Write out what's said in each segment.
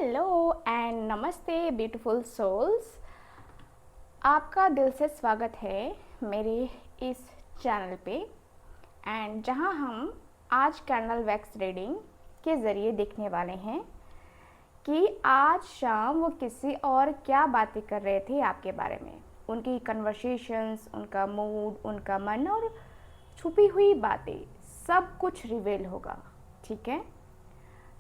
Hello and नमस्ते beautiful souls. आपका दिल से स्वागत है मेरे इस चैनल पे एंड जहां हम आज कैंडल वैक्स रीडिंग के ज़रिए देखने वाले हैं कि आज शाम वो किसी और क्या बातें कर रहे थे आपके बारे में, उनकी कन्वर्सेशंस, उनका मूड, उनका मन और छुपी हुई बातें सब कुछ रिवील होगा। ठीक है,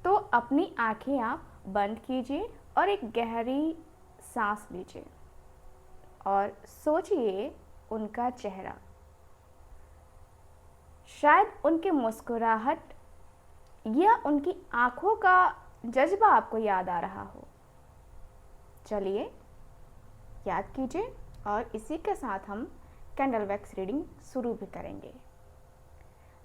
तो अपनी आंखें आप बंद कीजिए और एक गहरी सांस लीजिए और सोचिए उनका चेहरा। शायद उनकी मुस्कुराहट या उनकी आंखों का जज्बा आपको याद आ रहा हो। चलिए याद कीजिए और इसी के साथ हम कैंडल वैक्स रीडिंग शुरू भी करेंगे।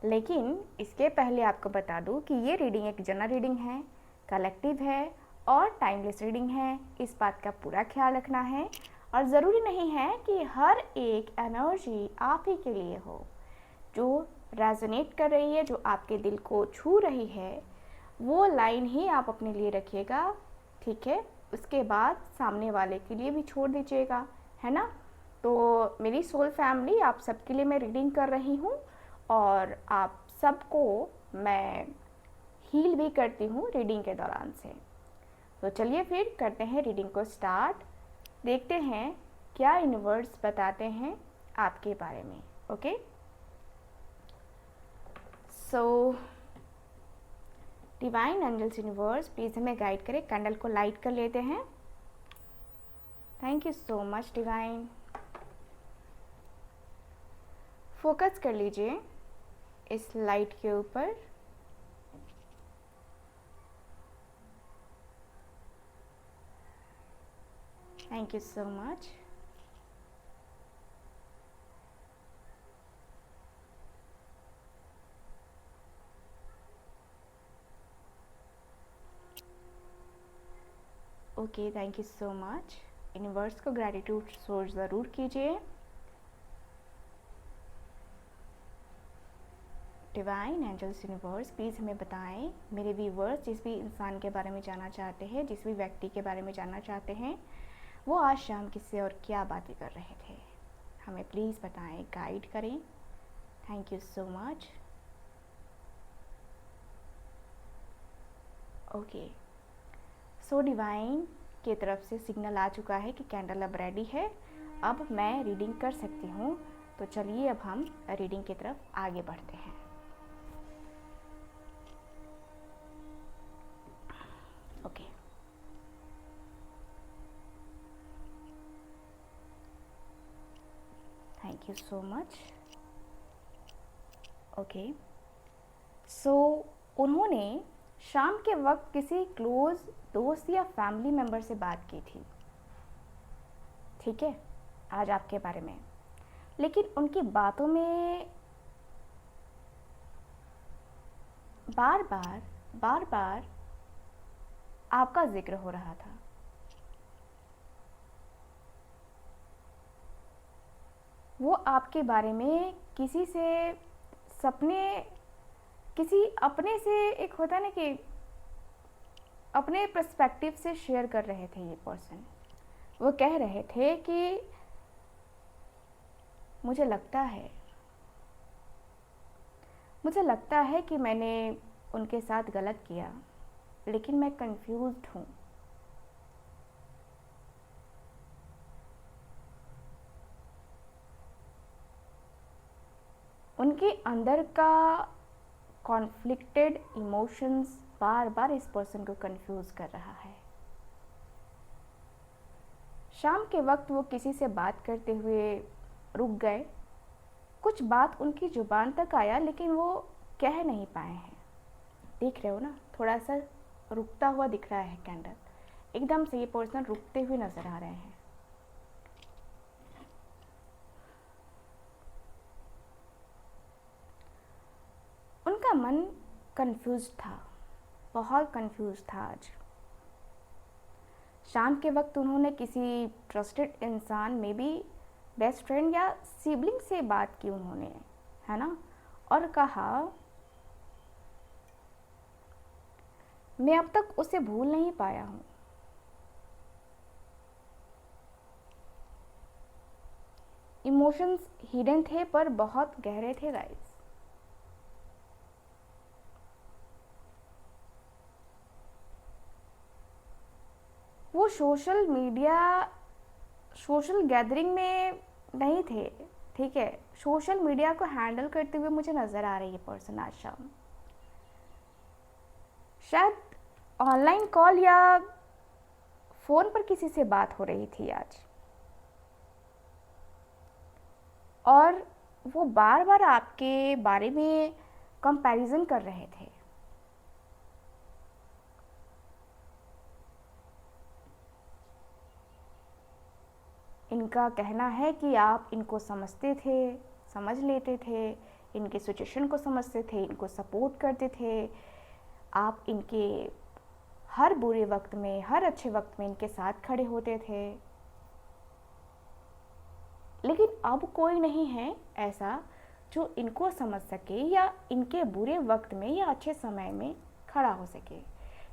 लेकिन इसके पहले आपको बता दूं कि ये रीडिंग एक जनरल रीडिंग है, कलेक्टिव है और टाइमलेस रीडिंग है। इस बात का पूरा ख्याल रखना है और ज़रूरी नहीं है कि हर एक एनर्जी आप ही के लिए हो। जो रेजोनेट कर रही है, जो आपके दिल को छू रही है, वो लाइन ही आप अपने लिए रखिएगा। ठीक है, उसके बाद सामने वाले के लिए भी छोड़ दीजिएगा, है ना। तो मेरी सोल फैमिली, आप सबके लिए मैं रीडिंग कर रही हूँ और आप सबको मैं हील भी करती हूँ रीडिंग के दौरान से। तो चलिए फिर करते हैं रीडिंग को स्टार्ट। देखते हैं क्या यूनिवर्स बताते हैं आपके बारे में। Okay, so divine angels universe please हमें गाइड करें। कैंडल को लाइट कर लेते हैं। Thank you so much divine. Focus कर लीजिए इस लाइट के ऊपर। Thank you so much. Okay, thank you so much. Universe को ग्रैटिट्यूड शो ज़रूर कीजिए। डिवाइन एंजल्स यूनिवर्स प्लीज़ हमें बताएं, मेरे व्यूवर्स जिस भी इंसान के बारे में जानना चाहते हैं, जिस भी व्यक्ति के बारे में जानना चाहते हैं, वो आज शाम किससे और क्या बातें कर रहे थे, हमें प्लीज़ बताएं, गाइड करें। Thank you so much. Okay, so divine की तरफ से सिग्नल आ चुका है कि कैंडल अब रेडी है, अब मैं रीडिंग कर सकती हूँ। तो चलिए अब हम रीडिंग की तरफ आगे बढ़ते हैं। Okay, thank you so much. Okay, so उन्होंने शाम के वक्त किसी क्लोज दोस्त या फैमिली मेम्बर से बात की थी, ठीक है, आज आपके बारे में। लेकिन उनकी बातों में बार बार आपका जिक्र हो रहा था। वो आपके बारे में किसी से सपने, किसी अपने से, एक होता ना कि अपने पर्सपेक्टिव से शेयर कर रहे थे। ये पर्सन वो कह रहे थे कि मुझे लगता है कि मैंने उनके साथ गलत किया, लेकिन मैं कंफ्यूज्ड हूँ। उनके अंदर का कॉन्फ्लिक्टेड इमोशंस बार बार इस पर्सन को कंफ्यूज कर रहा है। शाम के वक्त वो किसी से बात करते हुए रुक गए। कुछ बात उनकी जुबान तक आया लेकिन वो कह नहीं पाए हैं। देख रहे हो ना, थोड़ा सा रुकता हुआ दिख रहा है कैंडल, एकदम से ये पर्सन रुकते हुए नजर आ रहे हैं। उनका मन कंफ्यूज था, बहुत कंफ्यूज था आज। शाम के वक्त उन्होंने किसी ट्रस्टेड इंसान में भी बेस्ट फ्रेंड या सिबलिंग से बात की उन्होंने, है ना, और कहा मैं अब तक उसे भूल नहीं पाया हूँ। इमोशंस हिडन थे पर बहुत गहरे थे गाइस। वो सोशल गैदरिंग में नहीं थे, ठीक है। सोशल मीडिया को हैंडल करते हुए मुझे नज़र आ रही है पर्सन आज शाम। शायद ऑनलाइन कॉल या फ़ोन पर किसी से बात हो रही थी आज, और वो बार बार आपके बारे में कंपैरिजन कर रहे थे। इनका कहना है कि आप इनको समझते थे, समझ लेते थे, इनके सिचुएशन को समझते थे, इनको सपोर्ट करते थे, आप इनके हर बुरे वक्त में, हर अच्छे वक्त में इनके साथ खड़े होते थे। लेकिन अब कोई नहीं है ऐसा जो इनको समझ सके या इनके बुरे वक्त में या अच्छे समय में खड़ा हो सके।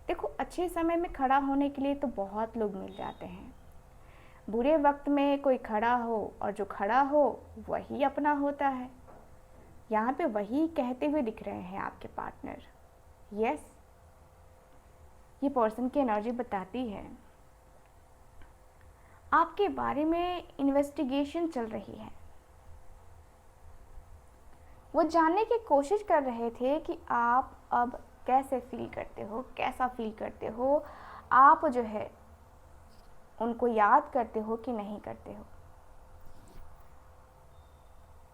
देखो, अच्छे समय में खड़ा होने के लिए तो बहुत लोग मिल जाते हैं, बुरे वक्त में कोई खड़ा हो और जो खड़ा हो वही अपना होता है। यहाँ पे वही कहते हुए दिख रहे हैं आपके पार्टनर। यस, ये पर्सन की एनर्जी बताती है आपके बारे में इन्वेस्टिगेशन चल रही है। वो जानने की कोशिश कर रहे थे कि आप अब कैसे फील करते हो, कैसा फील करते हो, आप जो है उनको याद करते हो कि नहीं करते हो।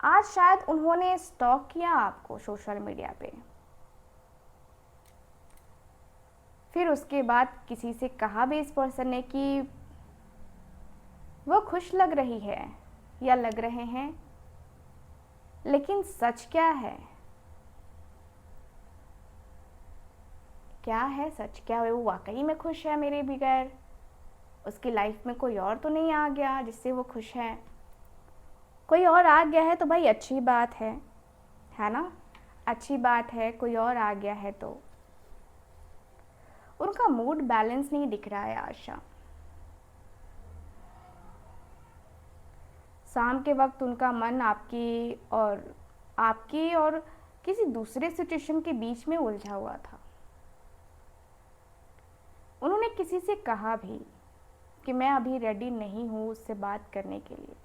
आज शायद उन्होंने स्टॉक किया आपको सोशल मीडिया पे, फिर उसके बाद किसी से कहा भी इस पर्सन ने कि वो खुश लग रही है या लग रहे हैं, लेकिन सच क्या है? क्या है सच? क्या वो वाकई में खुश है मेरे बगैर? उसकी लाइफ में कोई और तो नहीं आ गया जिससे वो खुश है? कोई और आ गया है तो भाई अच्छी बात है ना, अच्छी बात है, कोई और आ गया है तो। उनका मूड बैलेंस नहीं दिख रहा है आशा। शाम के वक्त उनका मन आपकी और किसी दूसरे सिचुएशन के बीच में उलझा हुआ था। उन्होंने किसी से कहा भी कि मैं अभी रेडी नहीं हूँ उससे बात करने के लिए,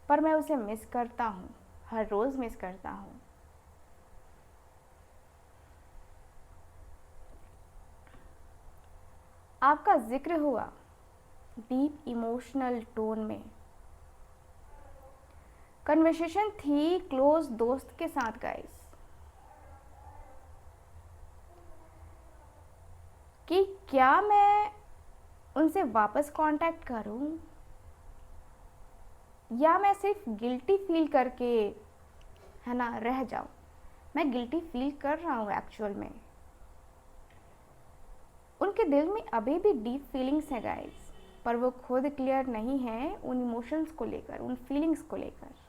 पर मैं उसे मिस करता हूँ, हर रोज़ मिस करता हूँ। आपका जिक्र हुआ डीप इमोशनल टोन में। कन्वर्सेशन थी क्लोज दोस्त के साथ गाइस, कि क्या मैं उनसे वापस कांटेक्ट करूं या मैं सिर्फ गिल्टी फील करके, है ना, रह जाऊं। मैं गिल्टी फील कर रहा हूं एक्चुअल में। उनके दिल में अभी भी डीप फीलिंग्स है गाइस, पर वो खुद क्लियर नहीं है उन इमोशंस को लेकर, उन फीलिंग्स को लेकर।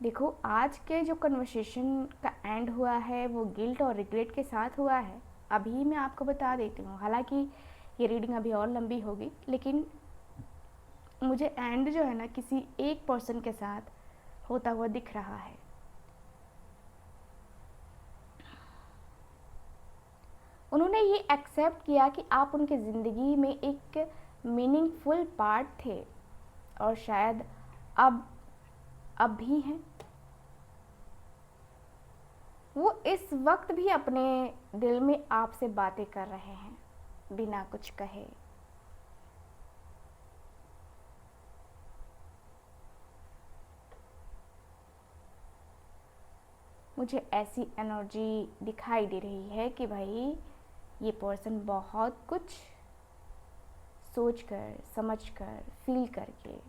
देखो, आज के जो कन्वर्सेशन का एंड हुआ है वो गिल्ट और रिग्रेट के साथ हुआ है। अभी मैं आपको बता देती हूँ, हालांकि ये रीडिंग अभी और लंबी होगी, लेकिन मुझे एंड जो है ना किसी एक पर्सन के साथ होता हुआ दिख रहा है। उन्होंने ये एक्सेप्ट किया कि आप उनकी ज़िंदगी में एक मीनिंगफुल पार्ट थे, और शायद अब भी हैं। वो इस वक्त भी अपने दिल में आपसे बातें कर रहे हैं बिना कुछ कहे। मुझे ऐसी एनर्जी दिखाई दे रही है कि भाई ये पर्सन बहुत कुछ सोचकर, समझकर, फील करके,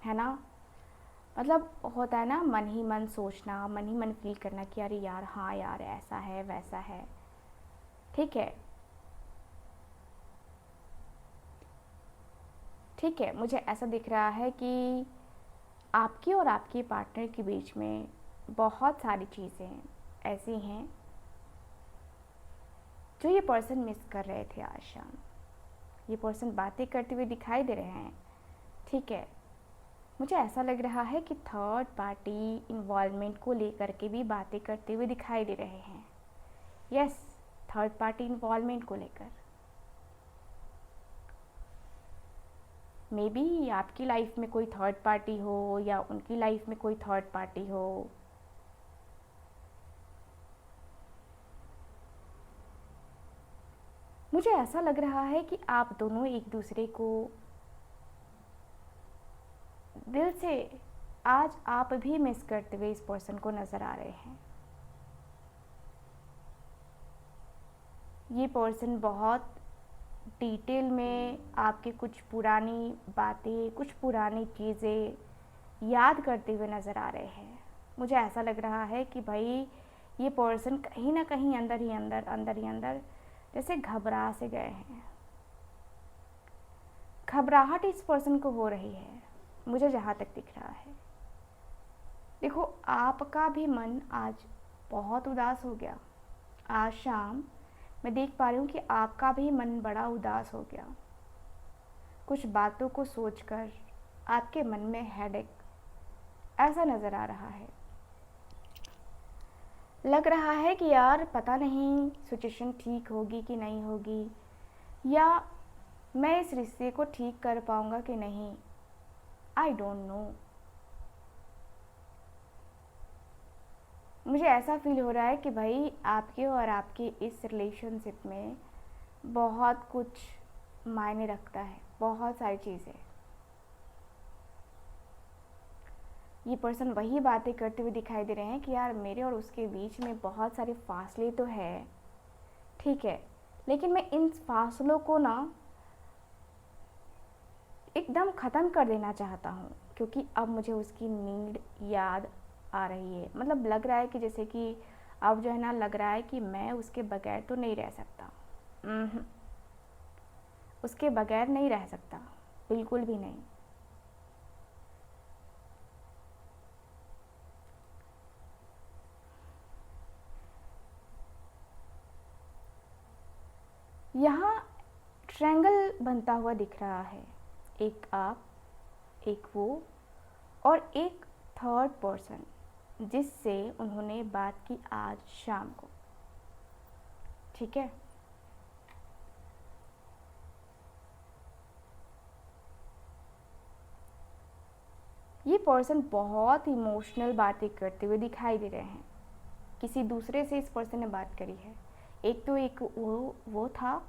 है ना, मतलब होता है ना मन ही मन सोचना, मन ही मन फील करना कि अरे यार, हाँ यार, ऐसा है वैसा है, ठीक है, ठीक है। मुझे ऐसा दिख रहा है कि आपके और आपके पार्टनर के बीच में बहुत सारी चीज़ें ऐसी हैं जो ये पर्सन मिस कर रहे थे आज शाम। ये पर्सन बातें करते हुए दिखाई दे रहे हैं, ठीक है। मुझे ऐसा लग रहा है कि थर्ड पार्टी इन्वॉल्वमेंट को लेकर के भी बातें करते हुए दिखाई दे रहे हैं। यस, थर्ड पार्टी इन्वॉल्वमेंट को लेकर। मे बी आपकी लाइफ में कोई थर्ड पार्टी हो या उनकी लाइफ में कोई थर्ड पार्टी हो। मुझे ऐसा लग रहा है कि आप दोनों एक दूसरे को दिल से आज आप भी मिस करते हुए इस पर्सन को नज़र आ रहे हैं। ये पर्सन बहुत डिटेल में आपकी कुछ पुरानी बातें, कुछ पुरानी चीज़ें याद करते हुए नज़र आ रहे हैं। मुझे ऐसा लग रहा है कि भाई ये पर्सन कहीं ना कहीं अंदर ही अंदर जैसे घबरा से गए हैं। घबराहट इस पर्सन को हो रही है, मुझे जहाँ तक दिख रहा है। देखो, आपका भी मन आज बहुत उदास हो गया। आज शाम मैं देख पा रही हूँ कि आपका भी मन बड़ा उदास हो गया। कुछ बातों को सोचकर आपके मन में हेडेक ऐसा नज़र आ रहा है। लग रहा है कि यार पता नहीं सिचुएशन ठीक होगी कि नहीं होगी, या मैं इस रिश्ते को ठीक कर पाऊँगा कि नहीं, आई डोंट नो। मुझे ऐसा फील हो रहा है कि भाई आपके और आपके इस रिलेशनशिप में बहुत कुछ मायने रखता है, बहुत सारी चीज़ें। ये पर्सन वही बातें करते हुए दिखाई दे रहे हैं कि यार मेरे और उसके बीच में बहुत सारे फासले तो है, ठीक है, लेकिन मैं इन फासलों को ना एकदम ख़त्म कर देना चाहता हूँ, क्योंकि अब मुझे उसकी नीड याद आ रही है। मतलब लग रहा है कि जैसे कि अब जो है ना, लग रहा है कि मैं उसके बगैर तो नहीं रह सकता। उसके बगैर नहीं रह सकता, बिल्कुल भी नहीं। यहाँ ट्रायंगल बनता हुआ दिख रहा है, एक आप, एक वो और एक थर्ड पर्सन जिससे उन्होंने बात की आज शाम को, ठीक है। ये पर्सन बहुत इमोशनल बातें करते हुए दिखाई दे रहे हैं। किसी दूसरे से इस पर्सन ने बात करी है। एक वो था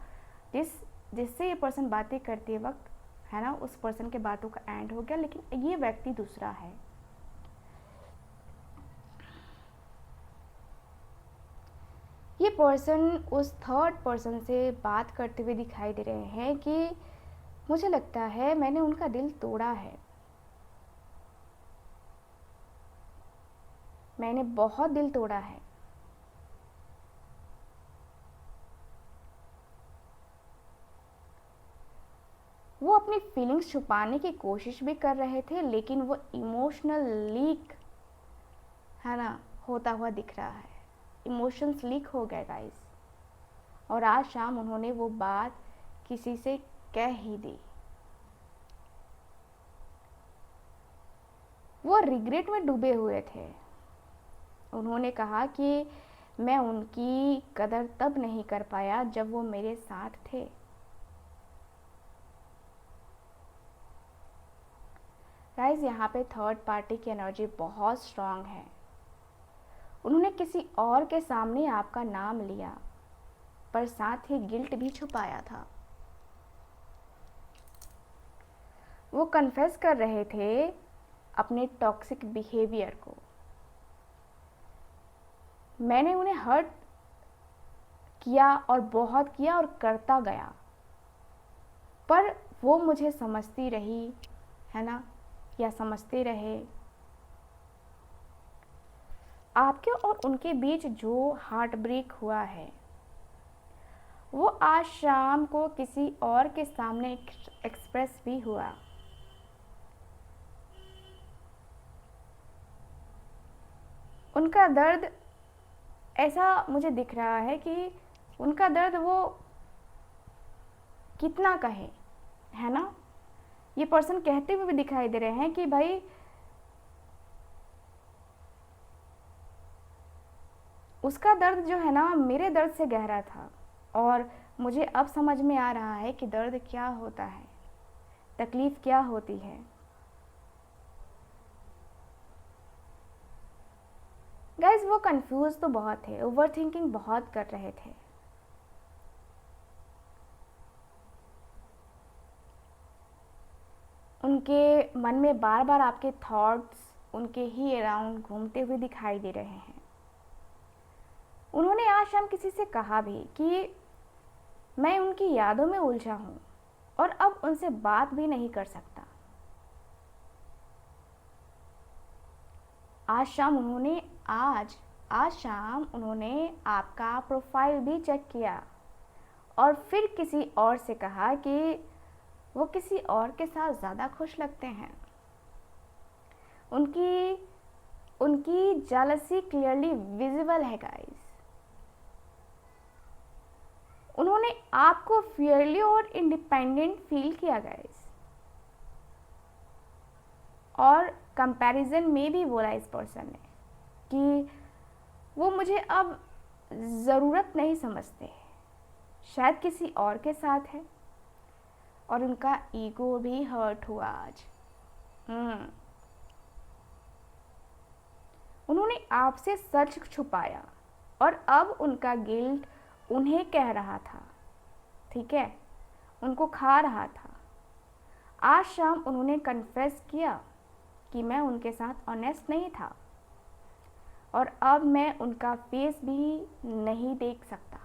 जिससे ये पर्सन बातें करते वक्त है ना, उस पर्सन के बातों का एंड हो गया, लेकिन ये व्यक्ति दूसरा है। ये पर्सन उस थर्ड पर्सन से बात करते हुए दिखाई दे रहे हैं कि मुझे लगता है मैंने उनका दिल तोड़ा है, मैंने बहुत दिल तोड़ा है। वो अपनी फीलिंग्स छुपाने की कोशिश भी कर रहे थे, लेकिन वो इमोशनल लीक है ना होता हुआ दिख रहा है। इमोशंस लीक हो गए गाइस, और आज शाम उन्होंने वो बात किसी से कह ही दी। वो रिग्रेट में डूबे हुए थे। उन्होंने कहा कि मैं उनकी कदर तब नहीं कर पाया जब वो मेरे साथ थे। गाइस, यहाँ पे थर्ड पार्टी की एनर्जी बहुत स्ट्रांग है। उन्होंने किसी और के सामने आपका नाम लिया, पर साथ ही गिल्ट भी छुपाया था। वो कन्फेस कर रहे थे अपने टॉक्सिक बिहेवियर को। मैंने उन्हें हर्ट किया और बहुत किया और करता गया, पर वो मुझे समझती रही, है ना, या समझते रहे। आपके और उनके बीच जो हार्ट ब्रेक हुआ है वो आज शाम को किसी और के सामने एक्सप्रेस भी हुआ। उनका दर्द ऐसा मुझे दिख रहा है कि उनका दर्द वो कितना कहे, है ना। ये पर्सन कहते हुए भी दिखाई दे रहे हैं कि भाई उसका दर्द जो है ना मेरे दर्द से गहरा था, और मुझे अब समझ में आ रहा है कि दर्द क्या होता है, तकलीफ़ क्या होती है। गाइस वो कंफ्यूज तो बहुत थे, ओवर थिंकिंग बहुत कर रहे थे। उनके मन में बार बार आपके थॉट्स उनके ही अराउंड घूमते हुए दिखाई दे रहे हैं। उन्होंने आज शाम किसी से कहा भी कि मैं उनकी यादों में उलझा हूँ और अब उनसे बात भी नहीं कर सकता। आज शाम उन्होंने आपका प्रोफाइल भी चेक किया और फिर किसी और से कहा कि वो किसी और के साथ ज़्यादा खुश लगते हैं। उनकी जेलसी क्लियरली विजिबल है गाइस। उन्होंने आपको फियरली और इंडिपेंडेंट फील किया गाइस, और कंपैरिजन में भी बोला इस पर्सन ने कि वो मुझे अब ज़रूरत नहीं समझते, शायद किसी और के साथ है, और उनका ईगो भी हर्ट हुआ आज। उन्होंने आपसे सच छुपाया और अब उनका गिल्ट उन्हें कह रहा था, ठीक है, उनको खा रहा था। आज शाम उन्होंने कन्फेस किया कि मैं उनके साथ ऑनेस्ट नहीं था और अब मैं उनका फेस भी नहीं देख सकता।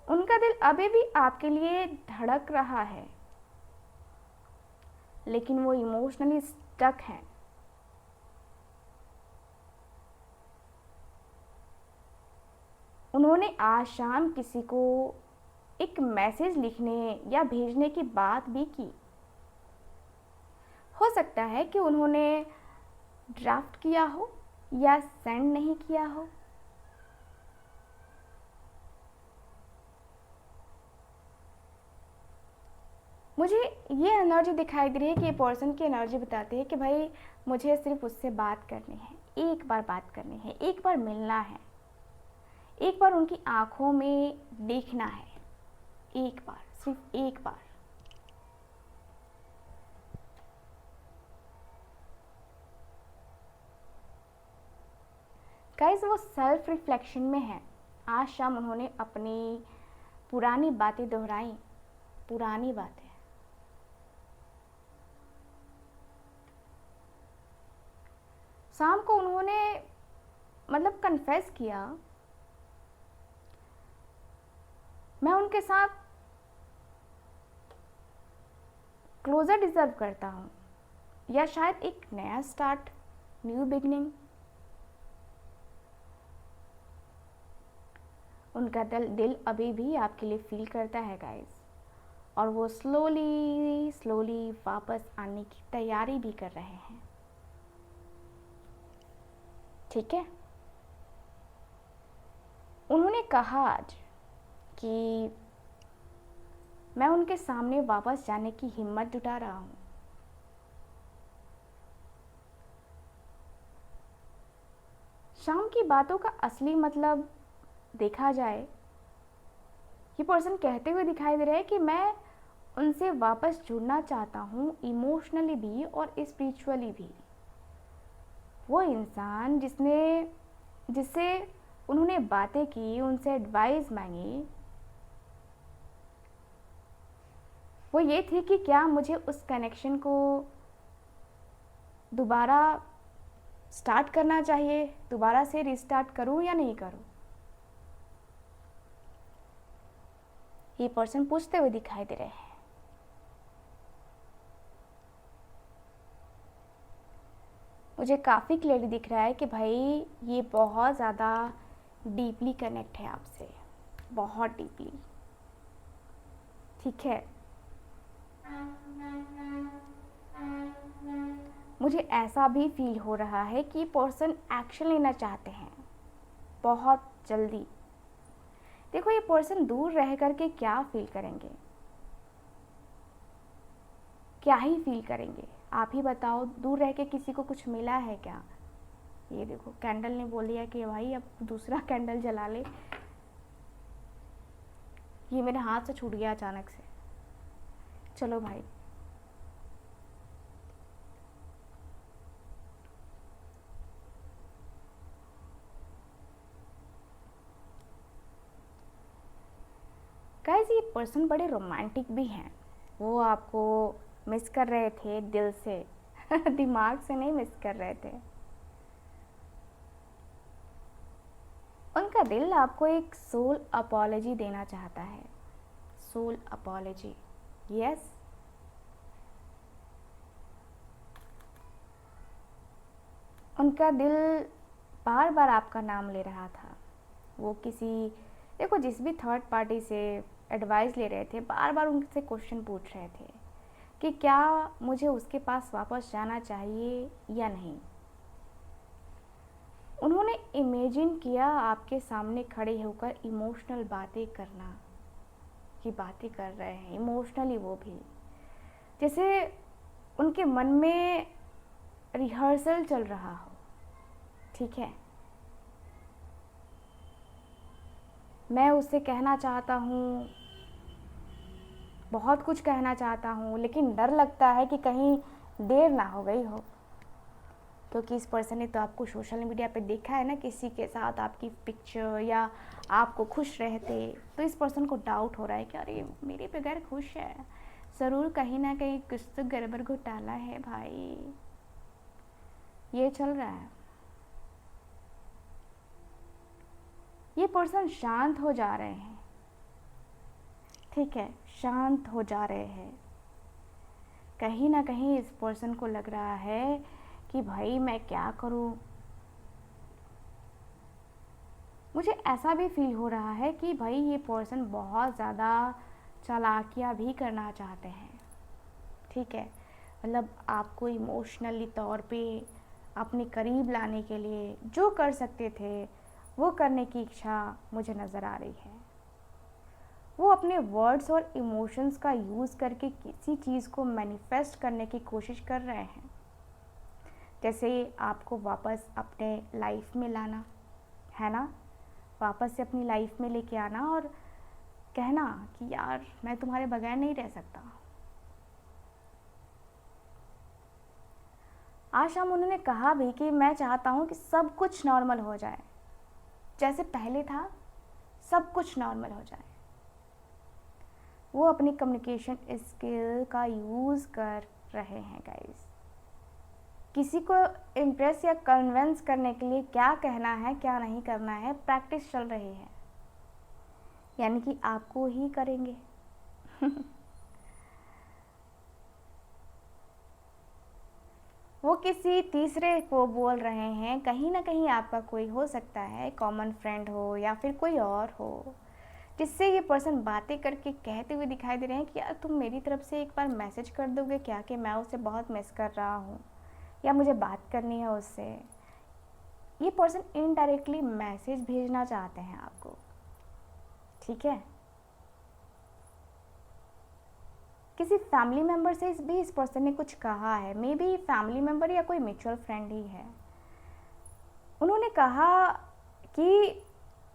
उनका दिल अभी भी आपके लिए धड़क रहा है, लेकिन वो इमोशनली स्टक हैं। उन्होंने आज शाम किसी को एक मैसेज लिखने या भेजने की बात भी की। हो सकता है कि उन्होंने ड्राफ्ट किया हो या सेंड नहीं किया हो। मुझे ये एनर्जी दिखाई दे रही है कि ये पर्सन की एनर्जी बताती है कि भाई मुझे सिर्फ उससे बात करनी है, एक बार बात करनी है, एक बार मिलना है, एक बार उनकी आंखों में देखना है, एक बार, सिर्फ एक बार। गाइस वो सेल्फ रिफ्लेक्शन में है। आज शाम उन्होंने अपनी पुरानी बातें दोहराई, पुरानी बातें। शाम को उन्होंने मतलब कन्फेस किया, मैं उनके साथ क्लोजर डिजर्व करता हूँ, या शायद एक नया स्टार्ट, न्यू बिगनिंग। उनका दिल अभी भी आपके लिए फील करता है गाइस, और वो स्लोली वापस आने की तैयारी भी कर रहे हैं, ठीक है। उन्होंने कहा आज कि मैं उनके सामने वापस जाने की हिम्मत जुटा रहा हूँ। शाम की बातों का असली मतलब देखा जाए, ये पर्सन कहते हुए दिखाई दे रहा है कि मैं उनसे वापस जुड़ना चाहता हूँ, इमोशनली भी और स्पिरिचुअली भी। वो इंसान जिससे उन्होंने बातें की, उनसे एडवाइस मांगी, वो ये थी कि क्या मुझे उस कनेक्शन को दोबारा स्टार्ट करना चाहिए, दोबारा से रिस्टार्ट करूं या नहीं करूं। ये पर्सन पूछते हुए दिखाई दे रहे हैं। मुझे काफ़ी क्लियरली दिख रहा है कि भाई ये बहुत ज़्यादा डीपली कनेक्ट है आपसे, बहुत डीपली, ठीक है। मुझे ऐसा भी फील हो रहा है कि पर्सन एक्शन लेना चाहते हैं बहुत जल्दी। देखो ये पर्सन दूर रह करके क्या फील करेंगे, क्या ही फील करेंगे, आप ही बताओ। दूर रह के किसी को कुछ मिला है क्या? ये देखो कैंडल ने बोल दिया कि भाई अब दूसरा कैंडल जला ले। ये मेरे हाथ से छूट गया अचानक से। चलो भाई, गाइस ये पर्सन बड़े रोमांटिक भी हैं। वो आपको मिस कर रहे थे दिल से दिमाग से नहीं मिस कर रहे थे। उनका दिल आपको एक सोल अपॉलॉजी देना चाहता है। Soul apology, yes. उनका दिल बार बार आपका नाम ले रहा था। वो किसी, देखो जिस भी थर्ड पार्टी से एडवाइस ले रहे थे, बार बार उनसे क्वेश्चन पूछ रहे थे कि क्या मुझे उसके पास वापस जाना चाहिए या नहीं। उन्होंने इमेजिन किया आपके सामने खड़े होकर इमोशनल बातें करना, कि बातें कर रहे हैं इमोशनली, वो भी जैसे उनके मन में रिहर्सल चल रहा हो। ठीक है, मैं उससे कहना चाहता हूँ, बहुत कुछ कहना चाहता हूँ, लेकिन डर लगता है कि कहीं देर ना हो गई हो। क्योंकि इस पर्सन ने तो आपको सोशल मीडिया पे देखा है ना, किसी के साथ आपकी पिक्चर, या आपको खुश रहते, तो इस पर्सन को डाउट हो रहा है कि अरे मेरे बगैर खुश है, ज़रूर कहीं ना कहीं कुछ तो गड़बड़ घोटाला है भाई। ये चल रहा है। ये पर्सन शांत हो जा रहे हैं। ठीक है, शांत हो जा रहे हैं। कहीं ना कहीं इस पर्सन को लग रहा है कि भाई मैं क्या करूं। मुझे ऐसा भी फील हो रहा है कि भाई ये पर्सन बहुत ज़्यादा चालाकियाँ भी करना चाहते हैं। ठीक है, मतलब आपको इमोशनली तौर पे अपने करीब लाने के लिए जो कर सकते थे वो करने की इच्छा मुझे नज़र आ रही है। वो अपने वर्ड्स और इमोशंस का यूज़ करके किसी चीज़ को मैनिफेस्ट करने की कोशिश कर रहे हैं। जैसे आपको वापस अपने लाइफ में लाना है ना, वापस से अपनी लाइफ में लेके आना और कहना कि यार मैं तुम्हारे बगैर नहीं रह सकता। आज शाम उन्होंने कहा भी कि मैं चाहता हूँ कि सब कुछ नॉर्मल हो जाए, जैसे पहले था सब कुछ नॉर्मल हो जाए। वो अपनी कम्युनिकेशन स्किल का यूज़ कर रहे हैं गाइस। किसी को इम्प्रेस या कन्विंस करने के लिए क्या कहना है क्या नहीं करना है, प्रैक्टिस चल रही है। यानी कि आपको ही करेंगे वो किसी तीसरे को बोल रहे हैं। कहीं ना कहीं आपका कोई हो सकता है, कॉमन फ्रेंड हो या फिर कोई और हो, जिससे ये पर्सन बातें करके कहते हुए दिखाई दे रहे हैं कि यार तुम मेरी तरफ से एक बार मैसेज कर दोगे क्या, कि मैं उसे बहुत मिस कर रहा हूँ या मुझे बात करनी है उससे। ये पर्सन इनडायरेक्टली मैसेज भेजना चाहते हैं आपको। ठीक है, किसी फैमिली मेम्बर से भी इस पर्सन ने कुछ कहा है, मे बी फैमिली मेम्बर या कोई म्यूचुअल फ्रेंड ही है। उन्होंने कहा कि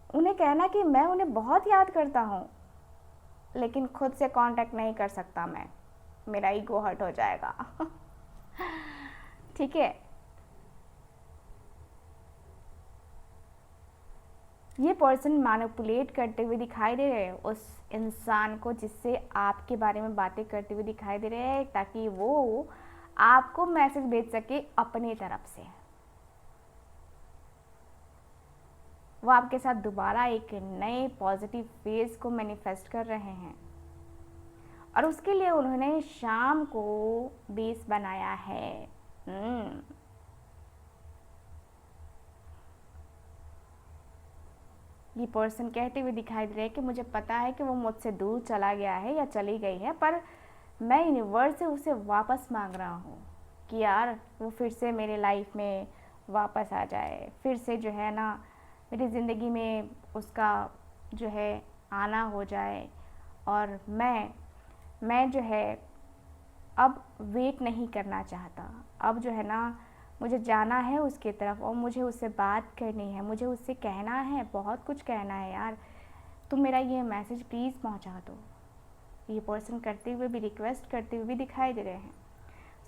उन्हें कहना कि मैं उन्हें बहुत याद करता हूँ, लेकिन खुद से कांटेक्ट नहीं कर सकता मैं, मेरा ईगो हर्ट हो जाएगा ठीक है, ये पर्सन मैनिपुलेट करते हुए दिखाई दे रहे हैं उस इंसान को जिससे आपके बारे में बातें करते हुए दिखाई दे रहे हैं, ताकि वो आपको मैसेज भेज सके अपने तरफ से। वो आपके साथ दोबारा एक नए पॉजिटिव फेज को मैनिफेस्ट कर रहे हैं, और उसके लिए उन्होंने शाम को बेस बनाया है। ये पर्सन कहते हुए दिखाई दे रहे हैं कि मुझे पता है कि वो मुझसे दूर चला गया है या चली गई है, पर मैं यूनिवर्स से उसे वापस मांग रहा हूँ कि यार वो फिर से मेरे लाइफ में वापस आ जाए, फिर से जो है ना मेरी ज़िंदगी में उसका जो है आना हो जाए। और मैं जो है अब वेट नहीं करना चाहता। अब जो है ना मुझे जाना है उसकी तरफ और मुझे उससे बात करनी है, मुझे उससे कहना है, बहुत कुछ कहना है यार। तुम मेरा ये मैसेज प्लीज़ पहुंचा दो। ये पर्सन करते हुए भी, रिक्वेस्ट करते हुए भी दिखाई दे रहे हैं।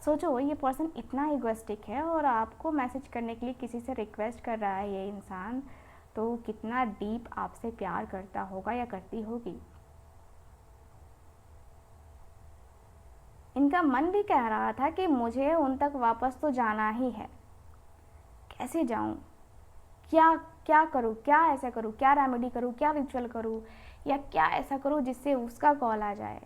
सोचो ये पर्सन इतना इगोइस्टिक है और आपको मैसेज करने के लिए किसी से रिक्वेस्ट कर रहा है ये इंसान, तो कितना डीप आपसे प्यार करता होगा या करती होगी। इनका मन भी कह रहा था कि मुझे उन तक वापस तो जाना ही है, कैसे जाऊं, क्या क्या करूं, क्या ऐसा करूं, क्या रेमेडी करूं, क्या रिचुअल करूं, या क्या ऐसा करूं जिससे उसका कॉल आ जाए।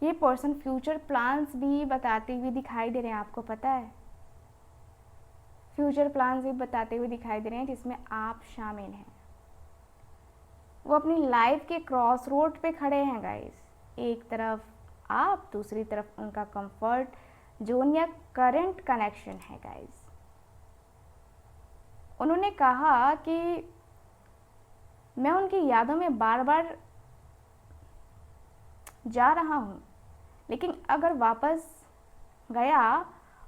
ये पर्सन फ्यूचर प्लान्स भी बताते हुए दिखाई दे रहे हैं, आपको पता है। फ्यूचर प्लान्स भी बताते हुए दिखाई दे रहे हैं जिसमें आप शामिल हैं। वो अपनी लाइफ के क्रॉस रोड पे खड़े हैं गाइस। एक तरफ आप, दूसरी तरफ उनका कंफर्ट जोन या करंट कनेक्शन है गाइस। उन्होंने कहा कि मैं उनकी यादों में बार बार जा रहा हूँ, लेकिन अगर वापस गया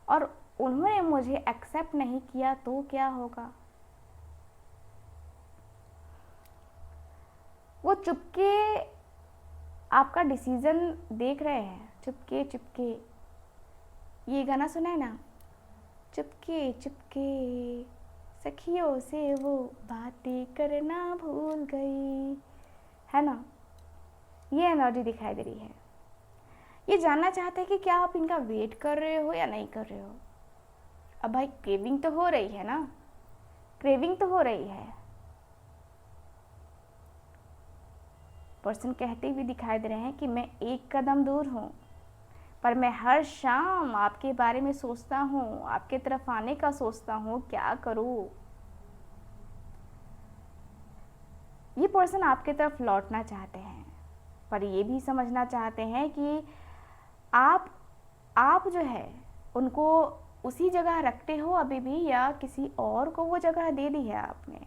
और उन्होंने मुझे एक्सेप्ट नहीं किया तो क्या होगा। वो चुपके आपका डिसीजन देख रहे हैं, चुपके चुपके। ये गाना सुना है ना, चुपके चुपके सखियों से वो बातें करना भूल गई, है ना। ये एनर्जी दिखाई दे रही है। ये जानना चाहते हैं कि क्या आप इनका वेट कर रहे हो या नहीं कर रहे हो। अब भाई क्रेविंग तो हो रही है ना, क्रेविंग तो हो रही है। पर्सन कहते हुए दिखाई दे रहे हैं कि मैं एक कदम दूर हूँ, पर मैं हर शाम आपके बारे में सोचता हूँ, आपके तरफ आने का सोचता हूँ, क्या करूँ। ये पर्सन आपके तरफ लौटना चाहते हैं, पर ये भी समझना चाहते हैं कि आप जो है उनको उसी जगह रखते हो अभी भी, या किसी और को वो जगह दे दी है आपने।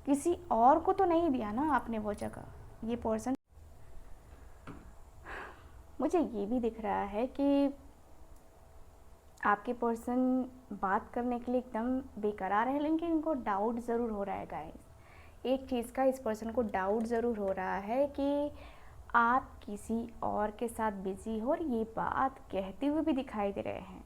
किसी और को तो नहीं दिया ना आपने वो जगह। ये पर्सन, मुझे ये भी दिख रहा है कि आपके पर्सन बात करने के लिए एकदम बेकरार है, लेकिन इनको डाउट ज़रूर हो रहा है गाइस। एक चीज़ का इस पर्सन को डाउट ज़रूर हो रहा है कि आप किसी और के साथ बिजी हो, और ये बात कहते हुए भी दिखाई दे रहे हैं।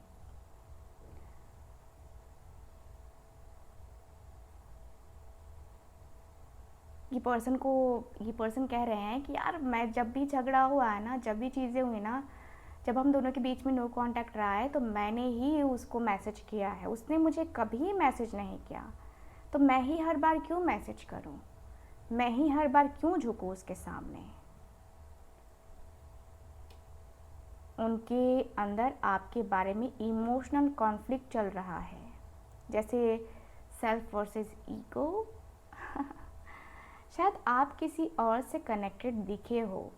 ये पर्सन कह रहे हैं कि यार मैं जब भी झगड़ा हुआ है ना, जब भी चीज़ें हुई ना, जब हम दोनों के बीच में नो कांटेक्ट रहा है, तो मैंने ही उसको मैसेज किया है, उसने मुझे कभी मैसेज नहीं किया। तो मैं ही हर बार क्यों मैसेज करूं, मैं ही हर बार क्यों झुकूं उसके सामने। उनके अंदर आपके बारे में इमोशनल कॉन्फ्लिक्ट चल रहा है, जैसे सेल्फ वर्सेस ईगो। शायद आप किसी और से कनेक्टेड दिखे हो,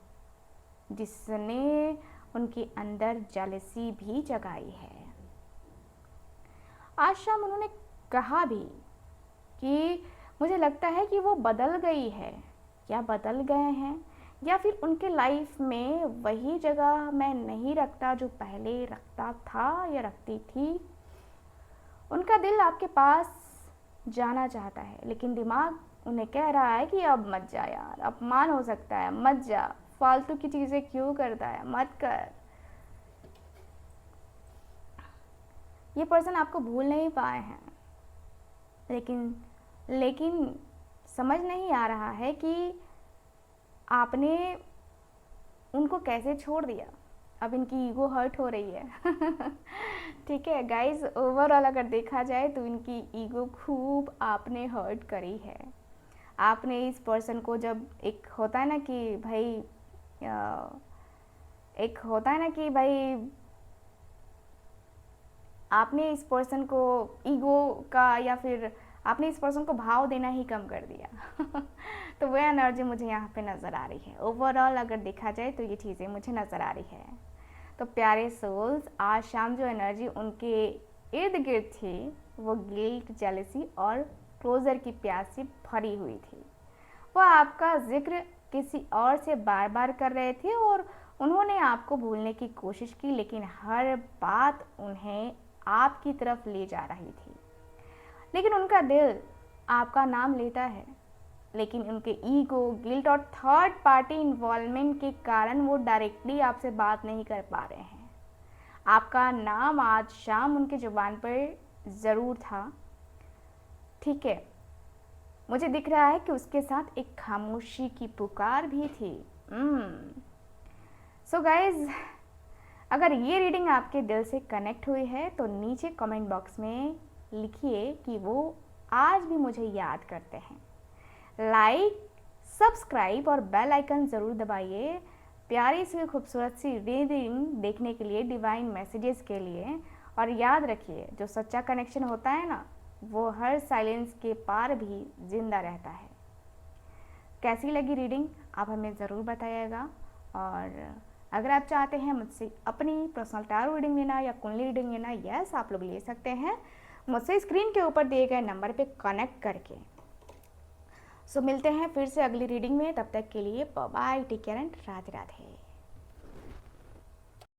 जिसने उनके अंदर जेलसी भी जगाई है। आज शाम उन्होंने कहा भी कि मुझे लगता है कि वो बदल गई है, या बदल गए हैं, या फिर उनके लाइफ में वही जगह मैं नहीं रखता जो पहले रखता था या रखती थी। उनका दिल आपके पास जाना चाहता है, लेकिन दिमाग उन्हें कह रहा है कि अब मत जा यार, अपमान हो सकता है, मत जा, फालतू की चीज़ें क्यों करता है, मत कर। ये पर्सन आपको भूल नहीं पाए हैं, लेकिन समझ नहीं आ रहा है कि आपने उनको कैसे छोड़ दिया। अब इनकी ईगो हर्ट हो रही है। ठीक है गाइस, ओवरऑल अगर देखा जाए तो इनकी ईगो खूब आपने हर्ट करी है। आपने इस पर्सन को, जब एक होता है ना कि भाई आपने इस पर्सन को ईगो का, या फिर आपने इस पर्सन को भाव देना ही कम कर दिया। तो वह एनर्जी मुझे यहाँ पे नज़र आ रही है। ओवरऑल अगर देखा जाए तो ये चीज़ें मुझे नज़र आ रही है। तो प्यारे सोल्स, आज शाम जो एनर्जी उनके इर्द गिर्द थी वो गिल्ट, जेलसी और क्लोजर की प्यास से भरी हुई थी। वह आपका जिक्र किसी और से बार बार कर रहे थे और उन्होंने आपको भूलने की कोशिश की, लेकिन हर बात उन्हें आपकी तरफ ले जा रही थी। लेकिन उनका दिल आपका नाम लेता है, लेकिन उनके ईगो, गिल्ट और थर्ड पार्टी इन्वॉल्वमेंट के कारण वो डायरेक्टली आपसे बात नहीं कर पा रहे हैं। आपका नाम आज शाम उनकी जुबान पर ज़रूर था, ठीक है। मुझे दिख रहा है कि उसके साथ एक खामोशी की पुकार भी थी। सो गाइज, अगर ये रीडिंग आपके दिल से कनेक्ट हुई है तो नीचे कमेंट बॉक्स में लिखिए कि वो आज भी मुझे याद करते हैं। लाइक, सब्सक्राइब और बेल आइकन ज़रूर दबाइए प्यारी सी खूबसूरत सी रीडिंग देखने के लिए, डिवाइन मैसेजेस के लिए। और याद रखिए, जो सच्चा कनेक्शन होता है ना, वो हर साइलेंस के पार भी जिंदा रहता है। कैसी लगी रीडिंग आप हमें ज़रूर बताइएगा। और अगर आप चाहते हैं मुझसे अपनी पर्सनल टैरो रीडिंग लेना या कुंडली रीडिंग लेना, यस आप लोग ले सकते हैं मुझसे स्क्रीन के ऊपर दिए गए नंबर पे कनेक्ट करके। सो मिलते हैं फिर से अगली रीडिंग में, तब तक के लिए bye bye, take care and Radhe Radhe.